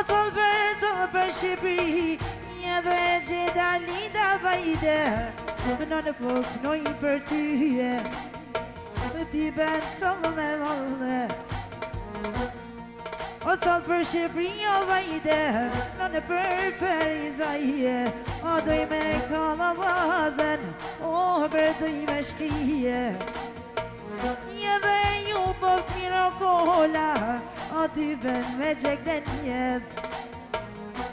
Solver për Shqipëri, një dhe gjeda linda vajde, më në poknoj për tyje, më ti ben sëllë me vallë. O sol për Shqipëri o vajde, në për Ferizaje, o doj me kalla vazen, o berdoj me shkrije. Një dhe ju bëft miro kolla, o ty ben me gjek dhe njet,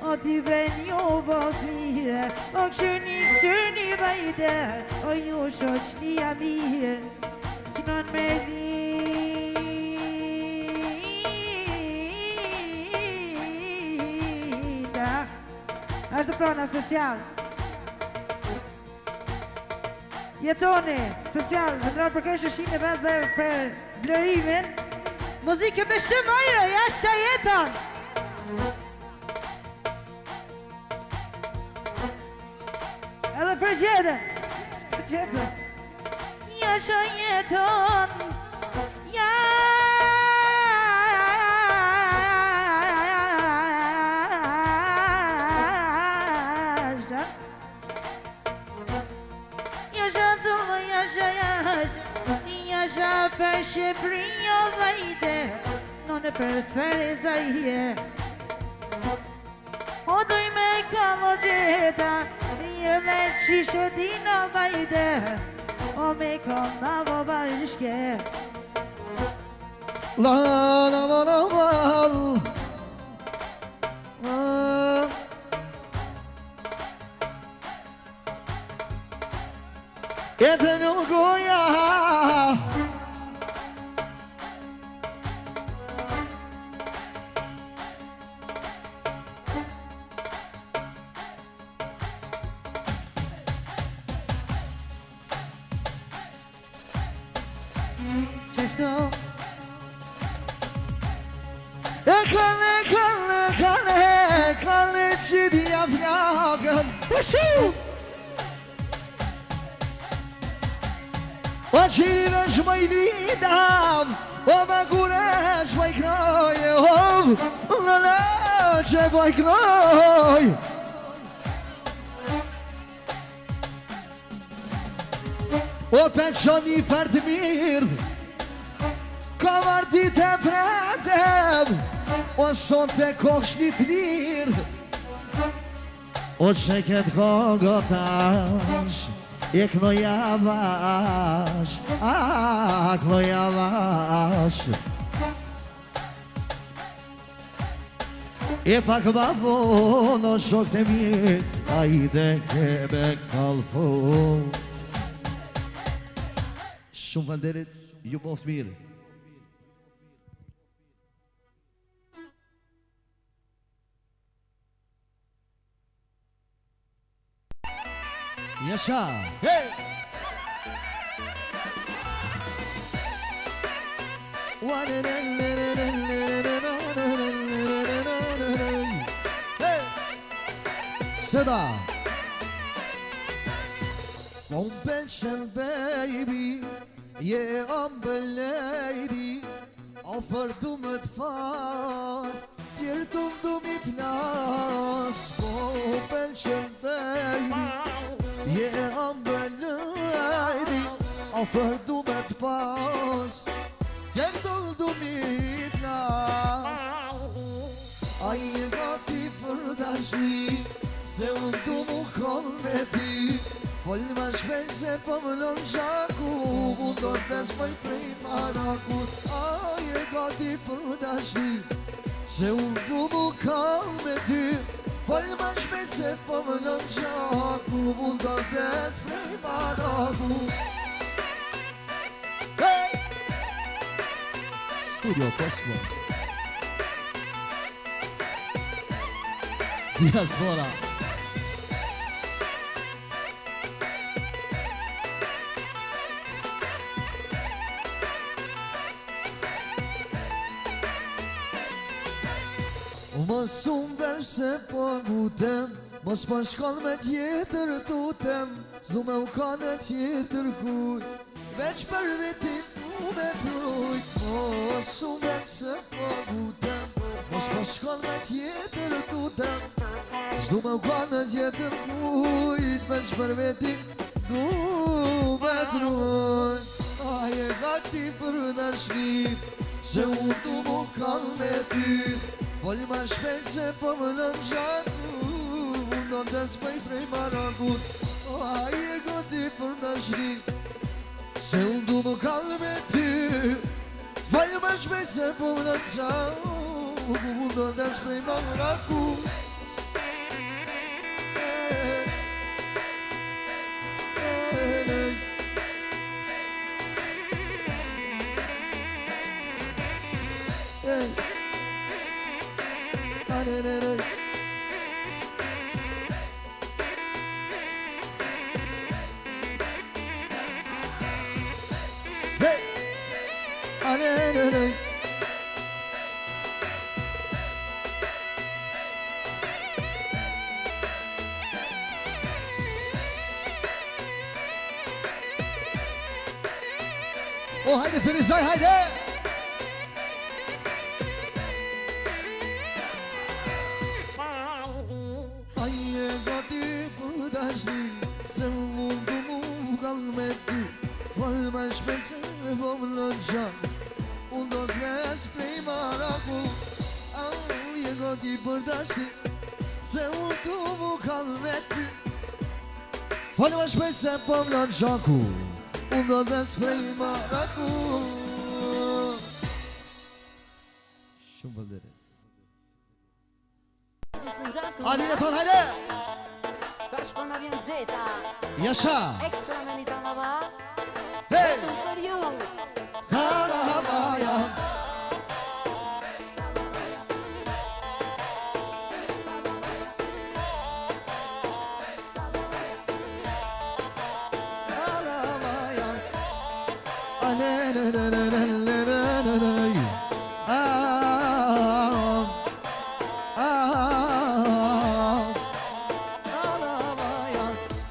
o ty ben ju bëft mire, o këshërni vajde, o ju shoqnia mirë, kënon me linda. Ashtë prona special. Jetoni, special, vendror për keshë shine vetë dhe për blërimin. Muzikë me shumë ajra, jasha jeton. Edhe për gjetën. Për gjetën. Jasha jeton. Jasha për Shqipëri o vajde, në për Ferizaje, o doj me kallo gjeta, një dhe qishe din o vajde, o me kalla vo bashke. La la la la la. Jetë në goja, Qështu? Kale që dhja flakën Pushu! O qirive shmaj lidam, o me kure shmaj kroj, o lële që baj kroj. O pensioni për të mirë, ka vardit e fredem, o son të kosh një të lirë, o që këtë kogotash, e knoja vash, knoja vash. E pak bavon o shok të mirë, a i dhe kebe kalfon. Shumë falënderit, ju boft mirë. Jasha, hey! Hey! Seda! Compassion baby, yeah I'm a lady. Offer to me fast, you're to me plus. Compassion baby, yeah I'm a lady. Offer to me fast, you're to me plus. I got the production, se unë du mu konë me ti. Fol ma shpejt se po më lën gjaku, mundon të s'moj prej maraku. Aje gati për dashni, se unë du mu konë me ti. Fol ma shpejt se po më lën gjaku, mundon të s'prej maraku. Hey! Studio Cosmo Diaspora. Mos unë vesh se po ngutem, mos po shkon me tjetër tutem, s'du me u ka në tjetër kuj, veç për vetit u me trujt. Mos unë vesh se po ngutem, Mos po shkon me tjetër tutem S'du me u ka në tjetër kujt Veç për vetin du me trujt Aje gati për dashni Se unë du mu kall me ty Volj ma shpejt se po më lën gjaku Unë do të s'pëj prej marakut Aje gati për dashni Se unë du mu kall me ty Volj ma shpejt se po më lën gjaku Unë do të s'pëj marakut Oh, haydi Firizay, haydi! Aje gati për dashni Se mundu mu kalmeti Falma shpese po më lën gjan Unë do t'les prej maraku Aje gati për dashni Se mundu mu kalmeti Falma shpese po më lën gjanku Unë do t'les prej maraku Shumë vëllere Hadi jeton, hadi! Tash po na vjen xheta. Jasha! Ekstra me një tanava. Hey! Vetëm për ju. Tanavaja! Tanavaja!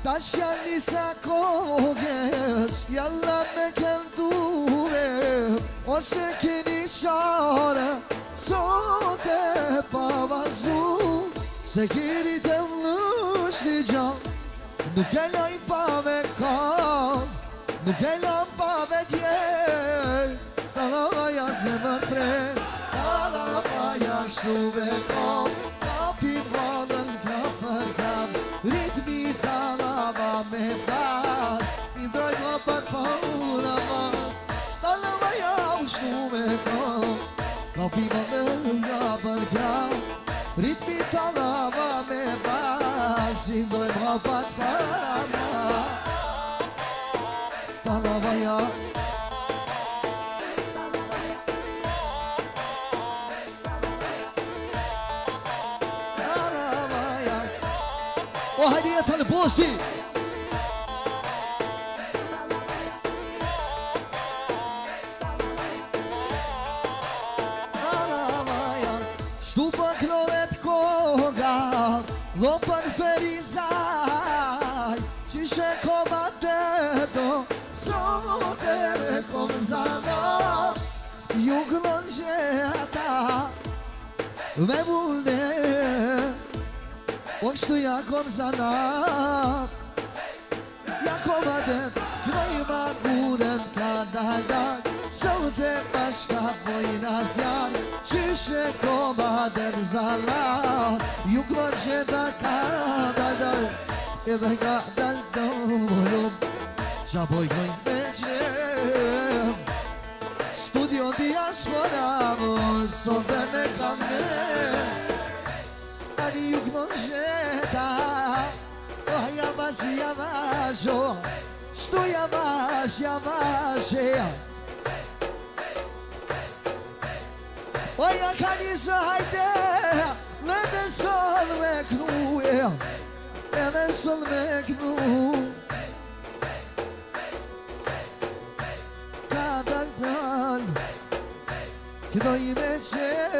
Tash janë nisa kohës Jalla me kënduve Ose keni qare Sot e pavalzu Se kiri të mlush një gjall Nuk e loj pa me kall Nuk e loj pa me djel Talavaja zemër pre Talavaja shtu me kall Kapi vanën krap për krap Ritmi talava me pas I droj klapat pa ura mas Talavaja shtu me kall Kapi vanën krap për krap Ritmi talava me pas I droj klapat pa ura mas Talavaja Oh, hajde jetë në posi Shtu për klovet koga Lopën ferizaj Qishe koma dedo Sot e kom zana Ju glon gjeta Me vulne O kështu ja kom zanat Ja kom adet Knoj ma guren ka dagat Sot e pashta vojna zjan Qyshe kom adet zalat Ju klon gjeta ka dadal Edhe ka dal dorum Qa boj knoj me qem Studio diaspora Sot e me kam me Ani ju kënon gjeta Oh, javash, javash, oh Shtu javash, javash, oh ja ka njësë hajde Lënde sol me knu Edhe sol me knu Ka dal dal Këdoj me qev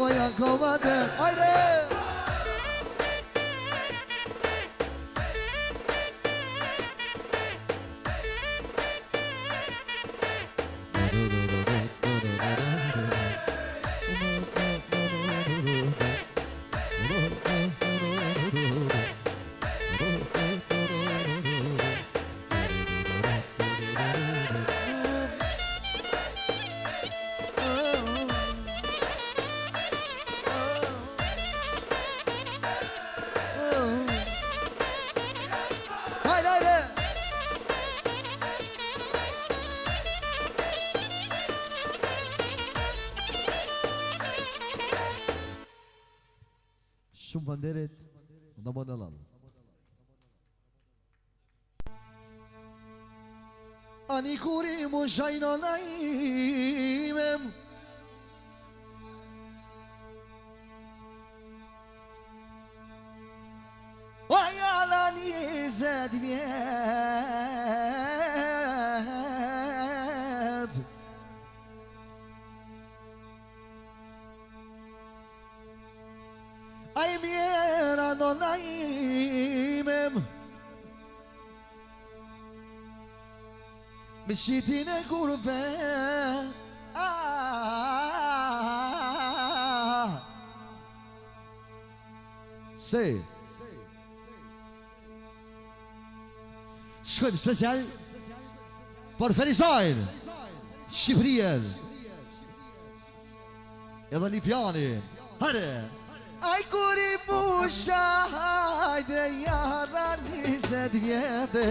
voja komande. Hajde! Haydi haydi. Shumë banderit në modelan. Ani kuri mu shajno naimem Ajala nizet vjet Aj mjera no naimem Me qitin e kurbe Se Shkojmë special Por Ferizajnë Shqipërien Edhe Lipjani Hajde Aj kuri pusha Hajde jara 20 vjete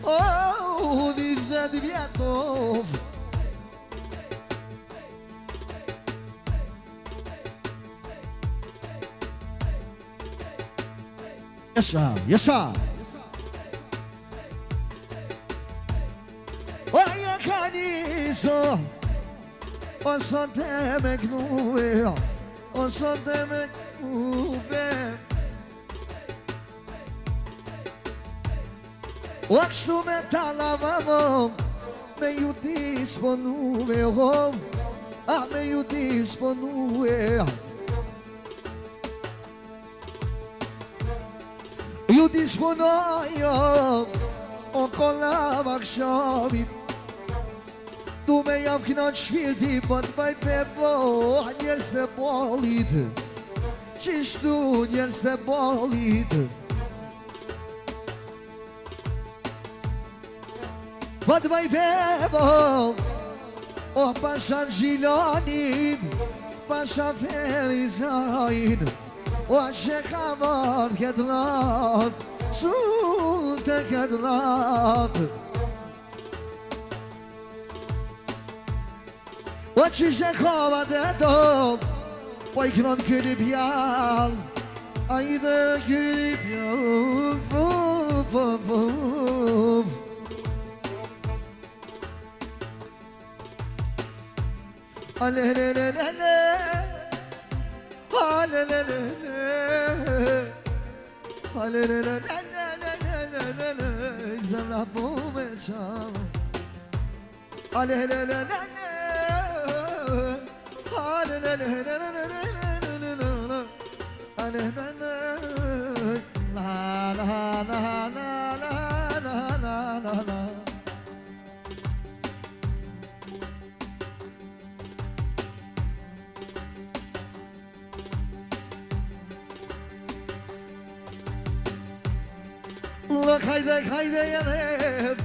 Oh, 20 vjetov Jesha Oja ka niso O sot e me knue O sot e me knue O kështu me talavamo Me ju disponue A me ju disponue Ju disponojo O kolava këshamit Tu me jam knaq shpirti Po të baj pepo Njerës të bolit Qishtu njerës të bolit Po të baj pepo O pashan Gjilanin Pashan Ferizajn O që ka marrë këtë ratë Sull të këtë ratë O që që kova të do Po i kënon këllë pjall A i dhe këllë pjall Alelelelele Alelelelele Alelelelele Zemra bu me çam Alelelelele Look, haydi yanım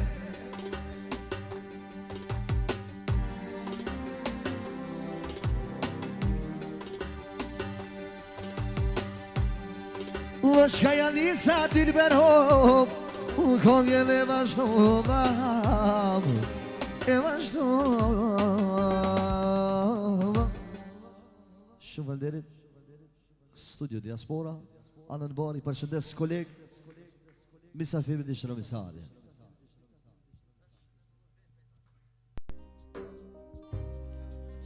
Shka janë nisa dilber hop Kongjen e vazhdova E vazhdova Shumë vënderit Studio Diaspora Anën bani përshëndes koleg Misafirë dhe shërëmisari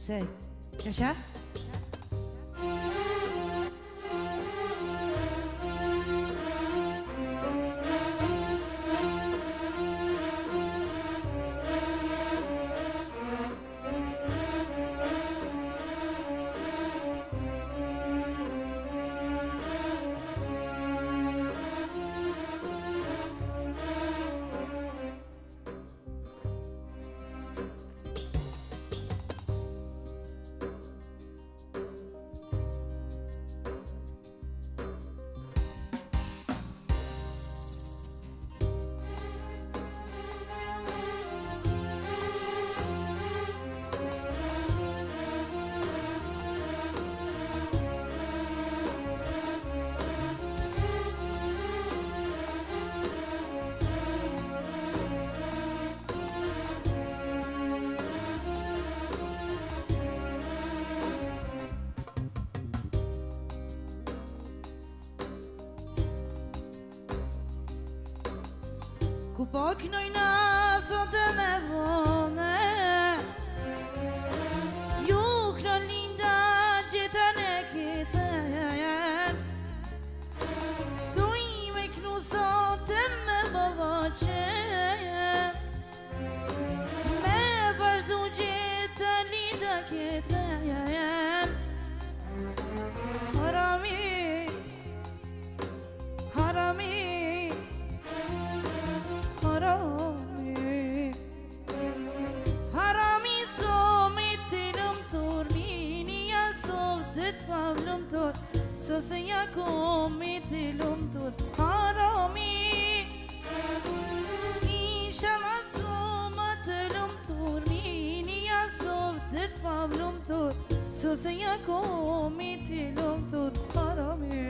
Se, Kesha? Ku po knojna sot e me vone Ju kno linda gjithën e kithen Tu I me knu sot e me bovoqe Me vazhdu gjithën linda kithen Harami Harami Harami Harami somi tilum tur Minia sovdet pavlum tur Sose jakomi tilum tur Harami Inshallah soma tilum tur Minia sovdet pavlum tur Sose jakomi tilum tur Harami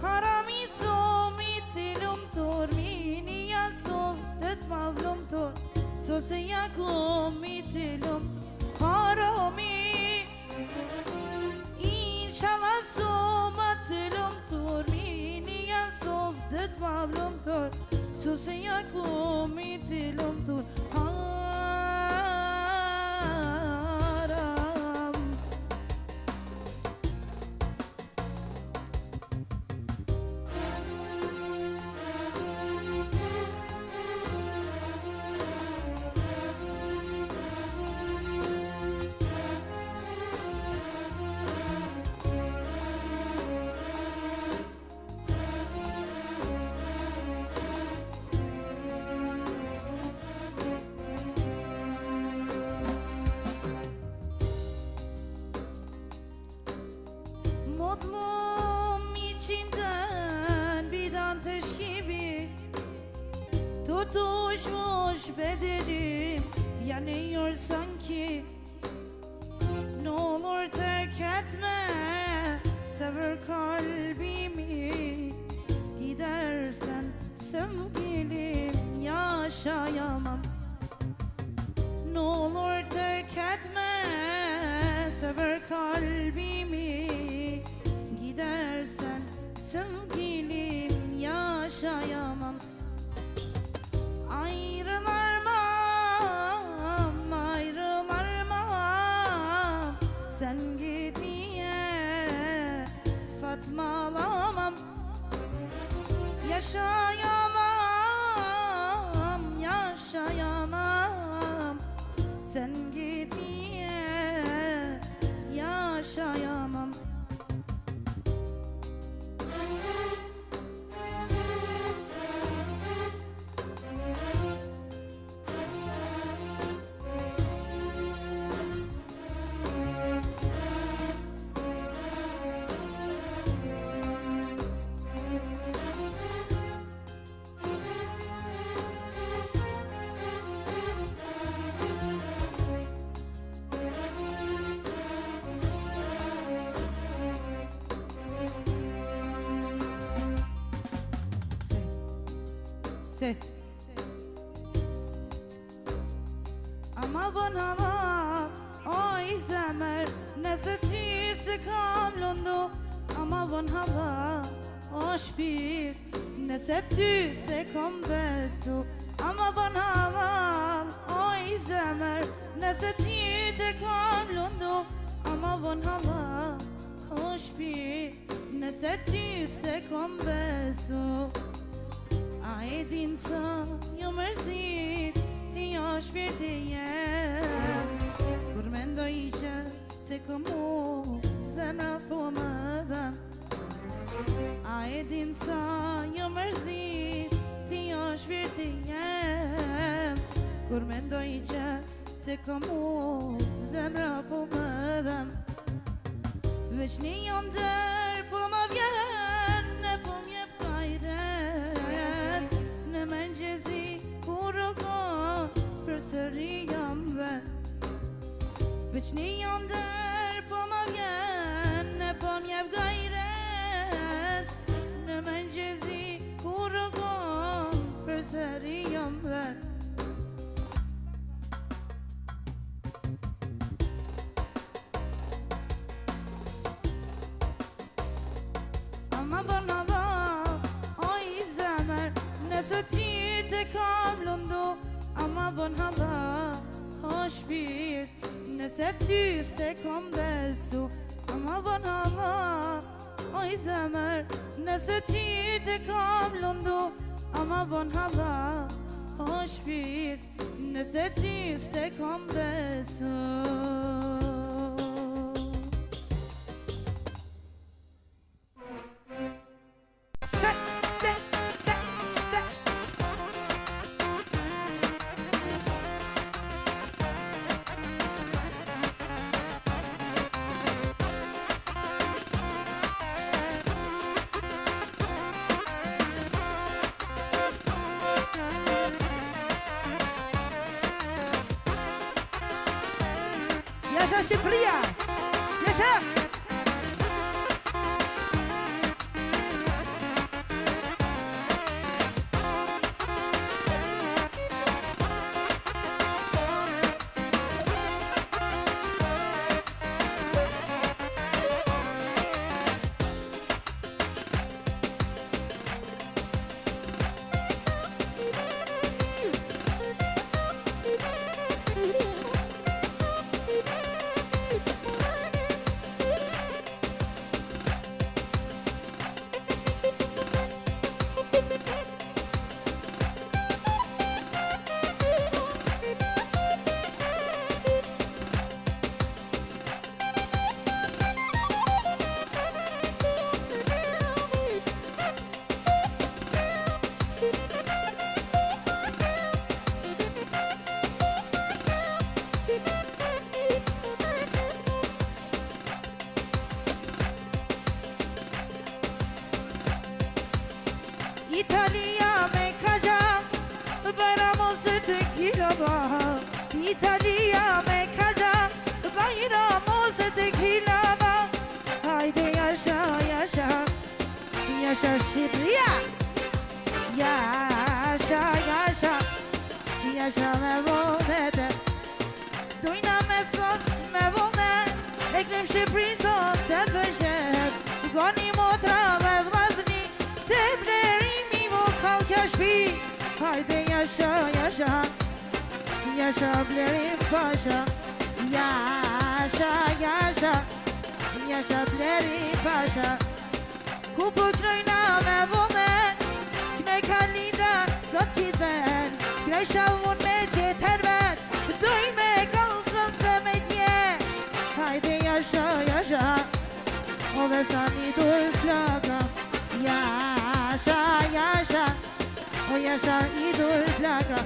Harami somi tilum tur Minia sovdet pavlum tur Sose jakomi tilum tur Harami Inshallah soma tilum tur Minia sovdet pavlum tur Sose jakomi tilum tur Haram Mutlu içinden bidan teşkibi Tutuşmuş bedenim yanıyor sanki Ne olur terk etme sever kalbimi Gidersen sevgilim yaşayamam Ne olur terk etme sever kalbimi Gidersen sevgilim yaşayamam Ayrılarmam, ayrılarmam Sen gitmeye fatmalamam Yaşayamam, yaşayamam Sen gitmeye yaşayamam Se Ama bana oj zemër Nëse ty se kam lundu Ama bana o shpir Nëse ty se kam besu Ama bana oj zemër Nëse ty te kam lundu Ama bana o shpir Nëse ty se kam besu A e din sa jo mërzit Ti jo shpirti jem Kur mendoj që te këmu Zemra po më dhem A e din sa jo mërzit Ti jo shpirti jem Kur mendoj që te këmu Zemra po më dhem Veç një jo ndër po më vjen Ne po mjep kajren Në mëngjezi kur o kon Për sëri jam ven Veç një jo ndër po më vjen Ne po mjep kajren Në mëngjezi kur o kon Për sëri jam ven Ama bana da oj zemër Nëse ti të kam lëndu ama bën halla o shpirt. Nëse ty se kam besu ama bën halla o i zemër. Nëse ti të kam lëndu ama bën halla o shpirt. Nëse ti se kam besu. Jasha Shqipëria! Jasha! Italia me kaja bayramos tequila. Italia me kaja bayramos tequila. Haydi yaşa yaşa yaşa Şibriya. Yaşa yaşa yaşa me vonete. Dojna me sot me vone. Ekrem Shqipërinë sot të përshep. Goni motra dhe vllazni të blerimi vokal kjo shpi. Hajde jasha, jasha, jasha blerim pasha. Jasha, jasha, jasha blerim pasha. Ku po knojna me vone, knoj ka linda sot kit ven. Knoj shavun me qetë herbet, doj me kalësën dhe me dje. Hajde jasha, jasha, o besani dur flaka. Jasha, jasha, o jasha i dur flaka.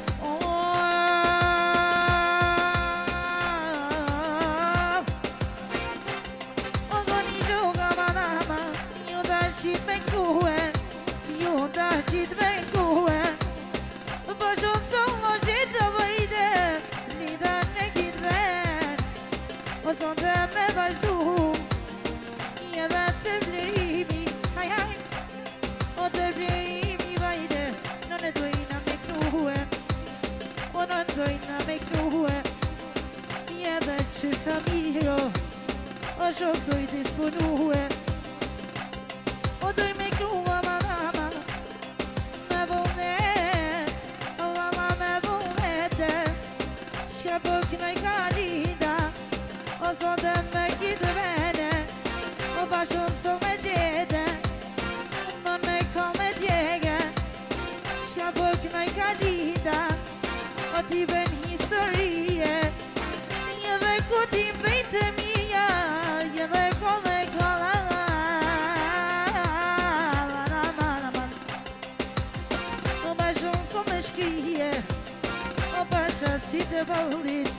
O goni gjoga manama, ju da qit me kuhe, ju da qit me kuhe. Po shumë të më qitë të bëjde, një da në kitë ven. O son të me vazhdu, një dhe të vlerimi, haj haj. O të vlerimi vajde, në në dojna me knuhe. O në dojna me knuhe, një dhe që sa miro. O shok doj disponuhe. O doj me knuhe manama, me vone. O mama me vonete, shka po knoj ka linda. O sonde me kitë vene, o bashkën so me gjede. Non me ka me djege, shka po knoj ka linda. O ti ben historie, një dhe ku ti mbejtë mija. Një dhe ko me kala. O bashkën ko me shkrije, o pasha si të vallit.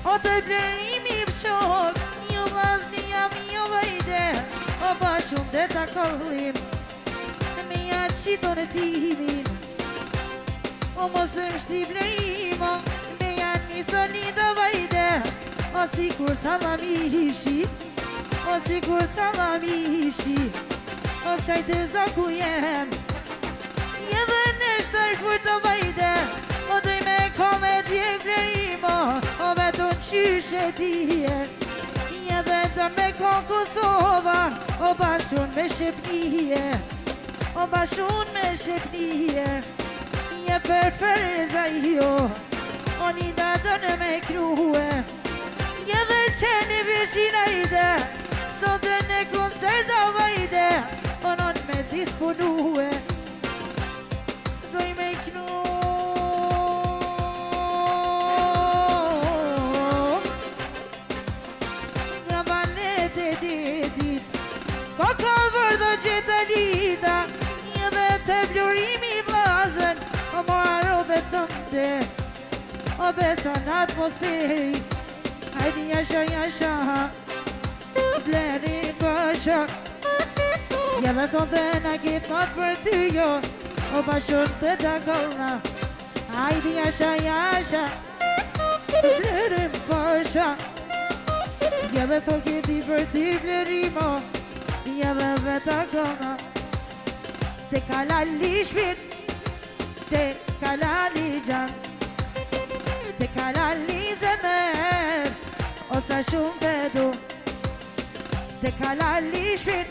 O të blerimi pëshok, një vllazni jam një vajde. O bashkën dhe ta kollim, me ja qito në timin. O mos më shti blerimo, me ja një solida vajde. O si kur ta lamishi, o si kur ta lamishi. O qajtë zaku jem, një dhe në shtarë kur të vajde. O doj me ka me djek blerimo, o vetën qyshe tije. Një dhe të me ka Kosova, o bashkën me Shqipnije. O O bashun me shepnie Je për fërza jo O një da dënë me kruhe Je dhe qeni vishina ide Sot dhe në koncert da vajde O non me disponue Doj me knu Nga banet e ditit Ka kalvar do gjeta lida Një dhe të vlorimi vlazen O mora robe cënde O besan atmosferi Hajdi jasha Bleri bësha Ja dhe son të në kitë not për ty jo O bashur të takona Hajdi jasha Bleri bësha Ja dhe son kiti për ty blerimo Ja dhe veta kona Te kalali shpit Te kalali gjan Te kalali zemer O sa shumë të du Te kalali shpit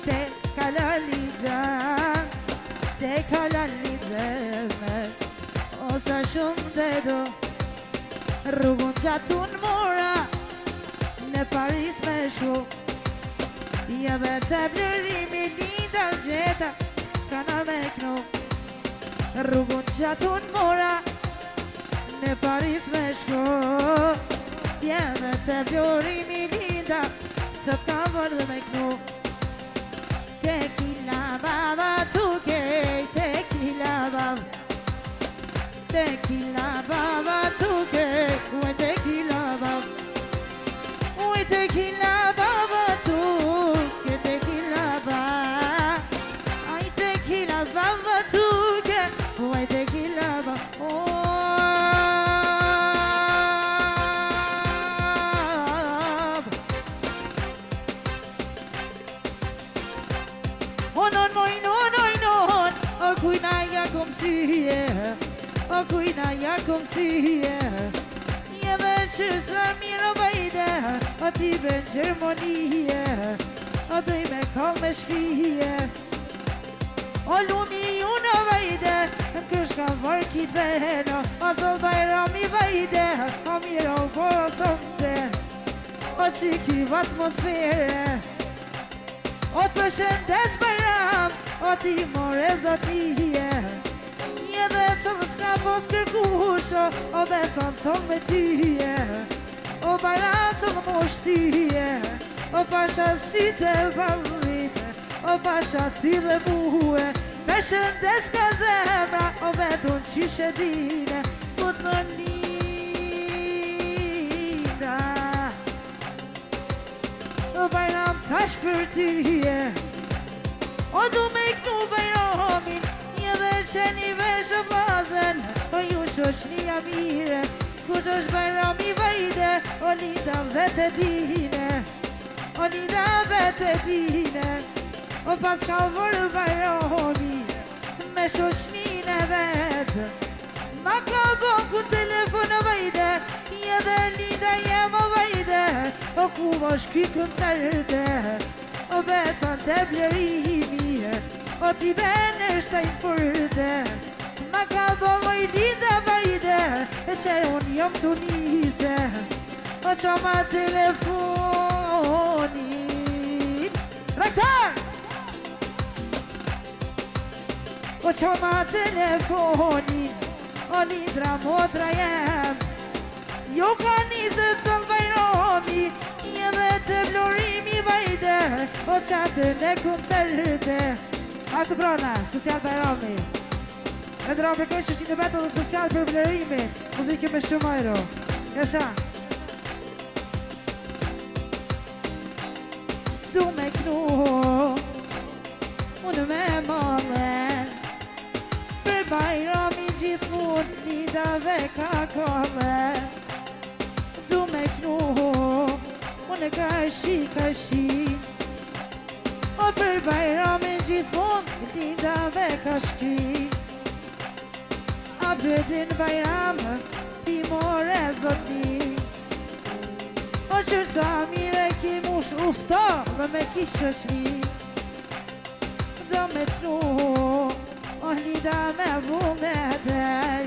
Te kalali gjan Te kalali zemer O sa shumë të du Rrugun qatun mora Në Paris me shu Ja dhe të vlerimi linda gjeta Kana me knu Rrugun qatun mora Në Paris me shko Ja dhe të vlerimi linda Sot ka vërë me knu Tequila baba tuke Tequila baba Tequila baba tuke Ue tequila baba Ue tequila baba tuke Tequila baba Ai tequila baba tuke Ue tequila baba O kujna ja kom si Je dhe që sa mirë o bajde O ti ben Gjermonije O doj me kall me shkrije O lumi ju në bajde Në kësh ka varkit veno O zol bajrami bajde O mirë o bora sonte O qiki v atmosfere O të shëndes bajram O ti more zotije Je dhe të më s'ka pos kërkusho O beson të me tyje O bajram të më moshtyje O pasha si të valite O pasha ty dhe buhe Të shëndes ka zemra O vetun qyshe dine Put më linda O bajram tash për tyje O du me knu bajramin Je dhe qeni vesh o bazen O ju shoqnia mire Kush është bajrami vajde O linda vete dine O linda vete dine O pas ka vërë bajrami Me shoqnin e vetë Ma ka bon ku telefon o vajde Je dhe linda jem o vajde O ku mosh ky koncerte O besan të blerimi O ti ben është taj fërde Ma ka bo moj linda bajde E që unë jom të nise O që ma telefonit Rektar! O që ma telefonit O lindra motra jem Jo ka nisët të bajromi Je dhe të vlorimi bajde O qatë në koncerte Ashtë prona, special bajrami E ndëra për kështë që në betë dhe special për vlerimi Muzike me shumë ajro Jasha Du me knu Unë me male Për bajrami gjithmon Lidave ka kole Du me knu Unë ka shi O për bajramin gjithmon Lindave ka shkri A bëdin bajram Ti more zotni O që sa mire ki mush usta Dhe me ki shoqni do me tru O lida me vullnetej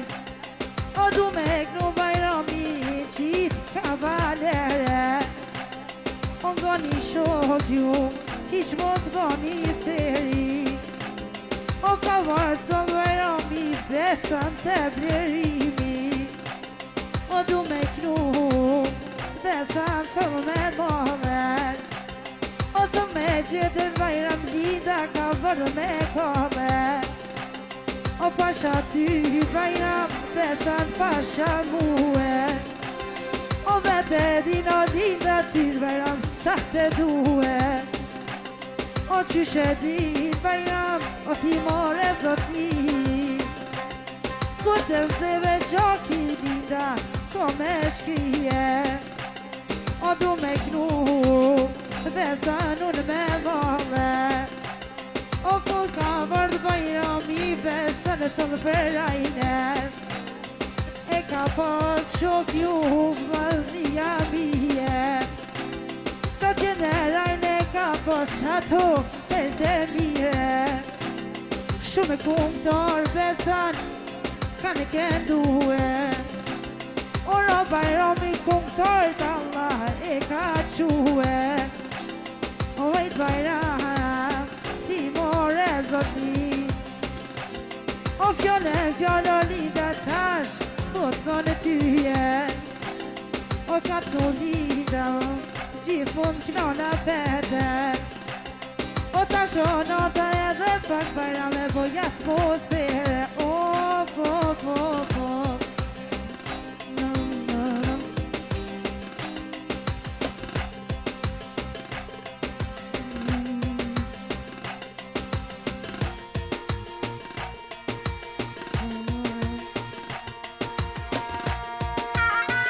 O du me knu bajrami qit kavalere O ngoni shokju Hiq mos ngoni seri O ka vartë të bajrami Besën të blerimi O du me knu Besën të me momen O të me gjithë bajram Lida ka vërë me kome O pasha ty bajram Besën pasha muë O vete din o linda ty bajram Sa te duhe O qyshe din bajram O ti more zotni Ku të mzeve gjoki linda Ko me shkrije O du me knu Besan unë me vale O kur ka vërë bajrami Besan e të më përrajnes E ka pas shok ju Vaznia bije Qa tjene rajne ka pas qato Të mire Shumë e kumëtor besan Ka në kënduhe O ro bajrami kumëtor të Allah e ka quhe O vejt bajram Ti more zotni O fjole o linda tash Po të thonë tyje O ka të linda Gjithmon knona pete O tash o nota edhe pak bajram E boj atmosfere O po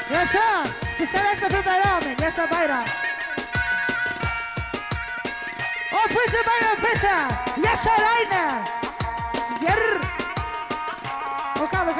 Jasha, kësërekse për bajramin, Jasha bajram O përte bajram përte, Jasha rajne Djerr Lokal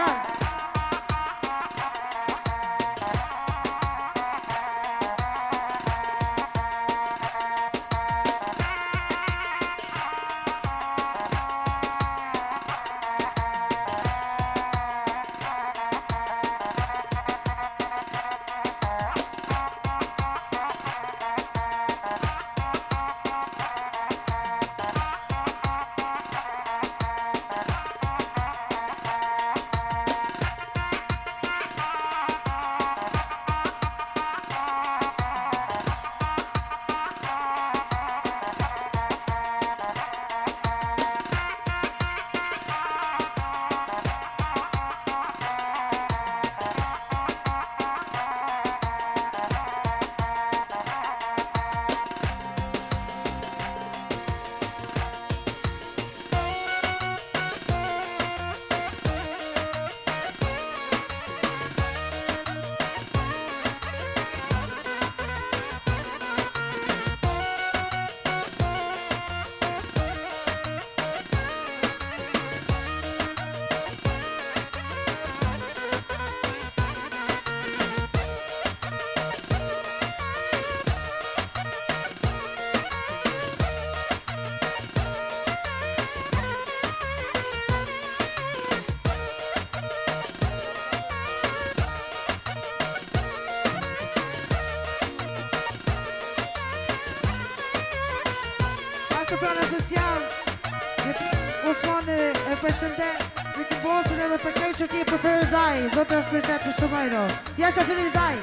përshëndet Në këmbosën edhe për kej që ti e preferë zaj Zotë është përshëndet për shumajno Jasha fili zaj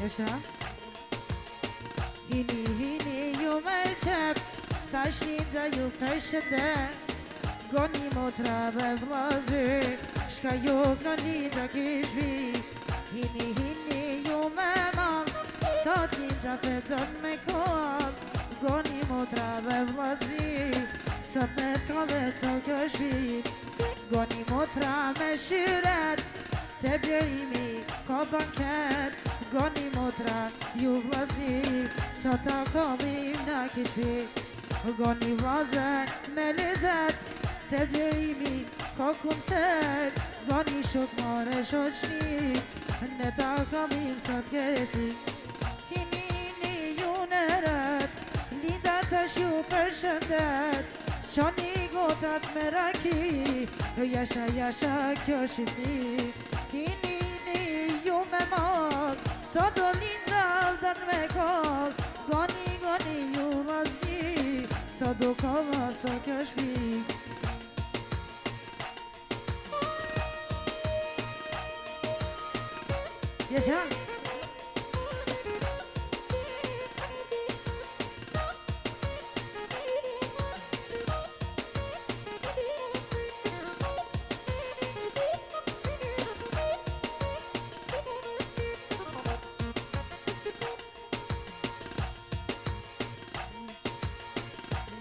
Esha Hini hini ju me qep Tash një dhe ju këshënde Goni motra dhe vlazri Shka ju në një dhe kishvi Hini hini ju me mal Sot një dhe pedon me kol Goni motra dhe vlazri Sot me t'ka dhe të këshvi Goni motra me shyret Te bjerimi ka banket Goni motra ju vlazni Sot ta kalim në kishvi Goni vlaze me lizet Te bjerimi ka koncer Goni shok mare shoqni Ne ta kalim sot kishvi Hinini ju në rët Linda tash ju përshëndet Qoni gotat me raki Jasha jasha kjo shqipni Hinini ju me mok Sot do linda aldën me kok Goni goni ju vazni Sot do kova sot kjo shpi Jasha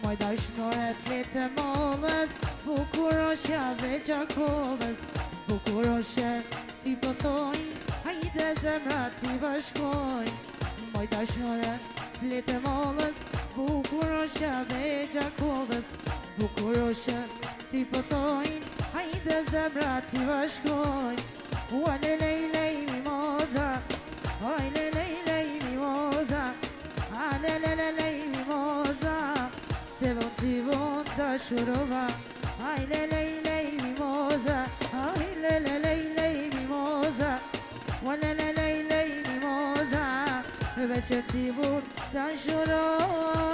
Moj dashnore fletë mollës Bukur osha dhe gjakovës Bukur osha ti pëtoj Hajde zemra ti bashkoj Moj dashnore fletë mollës Bukur osha dhe gjakovës Bukur osha ti pëtoj Hajde zemra ti bashkoj Ua lej mimoza Oj lej mimoza A lej mimoza Se von ti von dashurova Aj lej mimoza Aj lej mimoza Wa lej mimoza Veç ti von dashurova